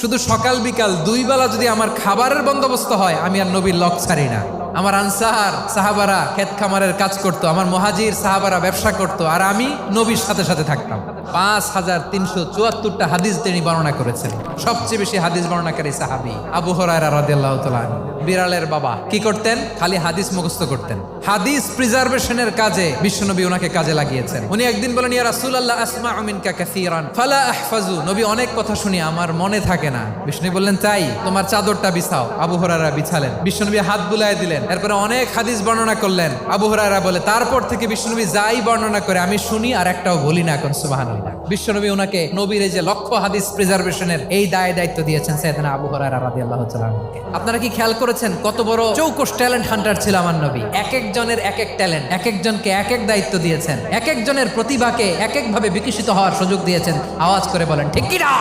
শুধু সকাল বিকাল দুই বেলা যদি আমার খাবারের বন্দোবস্ত হয়, আমি আর নবীর লক ছাড়ি না। আমার আনসার সাহাবারা ক্ষেত খামারের কাজ করত, আমার মুহাজির সাহাবারা ব্যবসা করত, আর আমি নবীর সাথে সাথে থাকতাম। 5374টা হাদিস তিনি বর্ণনা করেছেন। সবচেয়ে বেশি হাদিস বর্ণনাকারী সাহাবী আবু হুরায়রা রাদিয়াল্লাহু তাআলা আনহু। বিড়ালের বাবা কি করতেন? খালি হাদিস মুখস্থ করতেন। হাদিস প্রিজার্ভেশনের কাজে বিশ্বনবী ওনাকে কাজে লাগিয়েছেন। উনি একদিন বলেন, ইয়া রাসূলুল্লাহ আসমাউ মিনকা কাসীরান ফালা আহফাজু। নবী, অনেক কথা শুনি, আমার মনে থাকে না। বিষ্ণু বললেন, তাই তোমার চাদরটা বিছাও। আবু হুরায়রা বিছালেন। বিশ্বনবী হাত বুলায় দিলেন। এরপরে অনেক হাদিস বর্ণনা করলেন। আবু হুরায়রা বলে, তারপর থেকে বিশ্বনবী যাই বর্ণনা করে আমি শুনি আর একটাও বলি না। এখন সুবহানাল্লাহ। বিশ্বনবী ওনাকে নবীর এই যে লক্ষ হাদিস প্রিজার্ভেশনের এই দায়িত্ব দিয়েছেন সাইয়েদনা আবু হুরায়রা রাদিয়াল্লাহু তাআলা আনহুকে। আপনারা কি খেয়াল করেছেন কত বড় চৌকস ট্যালেন্ট হান্টার ছিল আমার নবী? এক একজনের এক এক ট্যালেন্ট, এক একজনকে এক এক দায়িত্ব দিয়েছেন, এক একজনের প্রতিভাকে এক একভাবে বিকশিত হওয়ার সুযোগ দিয়েছেন। আওয়াজ করে বলেন ঠিক কি না?